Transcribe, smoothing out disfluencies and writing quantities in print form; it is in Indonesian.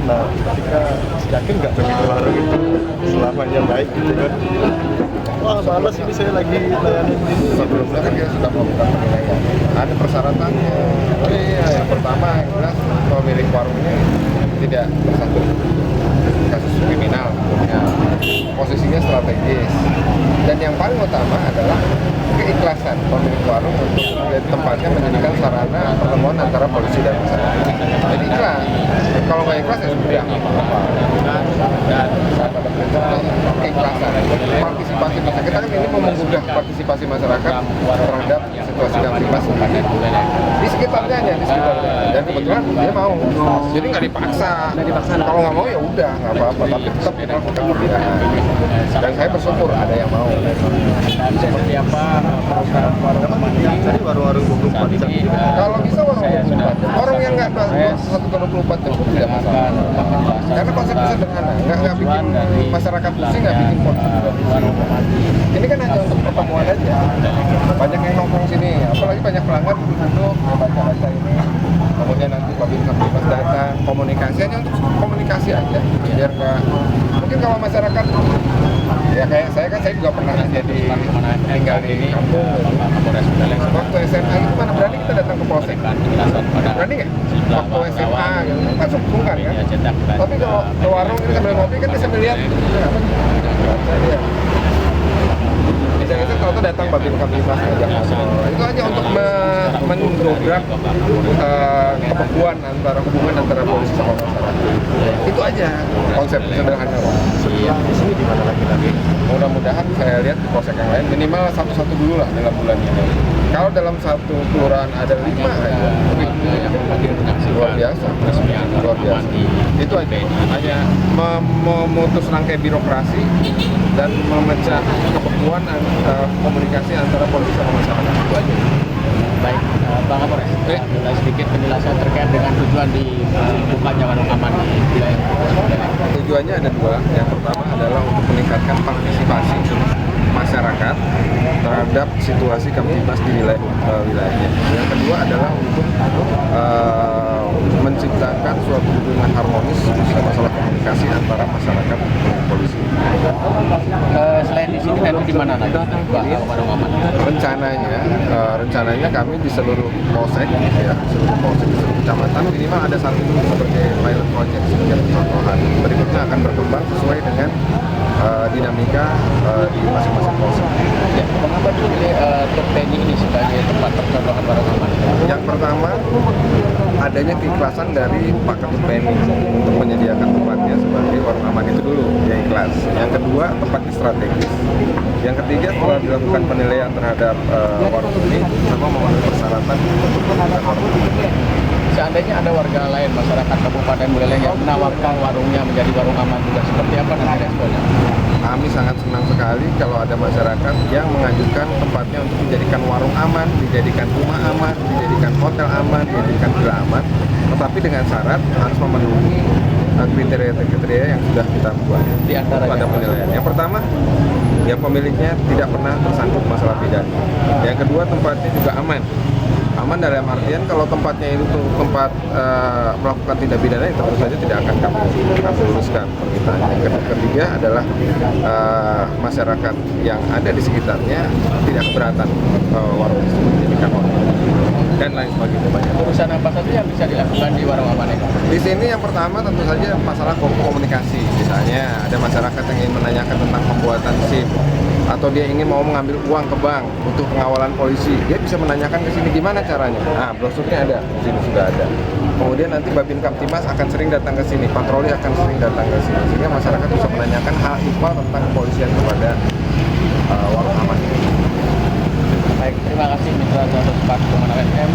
Nah, ketika yakin nggak begitu warung itu selamanya baik gitu kan? Wah, males ini saya lagi layanin ini. Sebelumnya kan kita sudah melakukan penilaian. Ada persyaratannya. Oh iya, yang pertama yang jelas pemilik warung ini tidak bersangkut kasus kriminal, ya, posisinya strategis, dan yang paling utama adalah keikhlasan pemilik warung untuk tempatnya menjadikan sarana pertemuan antara polisi dan masyarakat. Jadi ikhlas. Kalau nggak ikhlas ya sudah nggak apa-apa. Dan pada prinsipnya keikhlasan, partisipasi masyarakat. Kita kan ini memudahkan partisipasi masyarakat terhadap situasi Kamtibmas di sekitarnya aja, di sekitarnya. Dan kebetulan dia mau. Jadi nggak dipaksa. Kalau nggak mau ya udah nggak apa-apa. Tapi tetap melakukan pembinaan. Dan saya bersyukur ada yang mau. Seperti apa program warung aman ini? Jadi warung-warung 24 jam ini Kalau bisa warung 24 jam. Orang yang nggak 24 jam pun tidak masalah. Karena konsepnya sederhana, nggak bikin masyarakat pusing, nggak bikin polisi juga pusing. Ini kan hanya untuk pertemuan aja. Banyak yang nongkrong sini, apalagi banyak pelanggan duduk-duduk, baca-baca ini. Kemudian nanti Babin Kamtibmas datang, komunikasi hanya untuk komunikasi aja. Biar nggak, mungkin kalau masyarakat ya kayak saya juga pernah jadi tinggal di kampung. Waktu SMA itu mana berani kita datang ke polsek? Berani nggak? Waktu SMA gitu, kan sungkan kan? Tapi kalau ke warung ini sambil ngopi kan bisa melihat. Bisa kalau tuh datang Babin Kamtibmas ngajak ngobrol. Itu hanya untuk mendobrak kebekuan antara hubungan antara polisi sama masyarakat. Itu aja konsep sederhana. setelah di sini di mana lagi nanti? Mudah-mudahan saya lihat di polsek yang lain minimal satu dulu lah dalam bulan ini. Kalau dalam satu kelurahan ada 5 aja, luar biasa, luar biasa. Itu aja, hanya memutus rantai birokrasi dan memecah kebekuan komunikasi antara polisi sama masyarakat. Itu aja. Baik, Bang Kapolres, ada sedikit penjelasan terkait dengan tujuan dibukanya warung aman di wilayah. Tujuannya ada 2. Yang pertama adalah untuk meningkatkan partisipasi masyarakat terhadap situasi Kamtibmas di wilayahnya. Yang kedua adalah untuk menciptakan suatu hubungan harmonis dalam masalah komunikasi antara masyarakat dan polisi. Selain di sini nanti di mana lagi warung aman? Rencananya kami di seluruh polsek, ya, seluruh polsek di seluruh kecamatan minimal ada satu dulu sebagai pilot project, sebagai contohan. Berikutnya akan berkembang sesuai dengan dinamika di masing-masing polsek. Ya, mengapa dipilih TNI ini sebagai tempat percontohan warung aman? Yang pertama, adanya keikhlasan dari Pak Ketut PNI untuk menyediakan tempatnya sebagai warung aman itu dulu, yang ikhlas. Yang kedua, tempatnya strategis. Yang ketiga, setelah dilakukan penilaian terhadap warung ini, memang memenuhi persyaratan untuk mendapatkan warung aman. Seandainya ada warga lain, masyarakat Kabupaten Buleleng yang menawarkan warungnya menjadi warung aman juga, seperti apa nanti responnya? Kami sangat senang sekali kalau ada masyarakat yang mengajukan tempatnya untuk dijadikan warung aman, dijadikan rumah aman, dijadikan hotel aman, dijadikan villa aman, tetapi dengan syarat harus memenuhi kriteria-kriteria yang sudah kita buat Di antaranya pada penilaian. Yang pertama, yang pemiliknya tidak pernah tersangkut masalah pidana. Yang kedua, tempatnya juga aman. Aman dalam artian kalau tempatnya itu tempat melakukan tindak pidana, itu tentu saja tidak akan kami luruskan permintaannya. Yang ketiga adalah masyarakat yang ada di sekitarnya tidak keberatan warung tersebut dijadikan warung dan lain sebagainya banyak. Urusan apa saja yang bisa dilakukan di warung aman ini? Di sini yang pertama tentu saja masalah komunikasi. Misalnya ada masyarakat yang ingin menanyakan tentang pembuatan SIM atau dia ingin mau mengambil uang ke bank untuk pengawalan polisi, dia bisa menanyakan ke sini gimana caranya. Nah, brosurnya ada, di sini sudah ada. Kemudian nanti Babin Kamtibmas akan sering datang ke sini, patroli akan sering datang ke sini, sehingga masyarakat bisa menanyakan hal ihwal tentang kepolisian kepada warung aman ini. Baik, terima kasih Mitra 104,6 FM.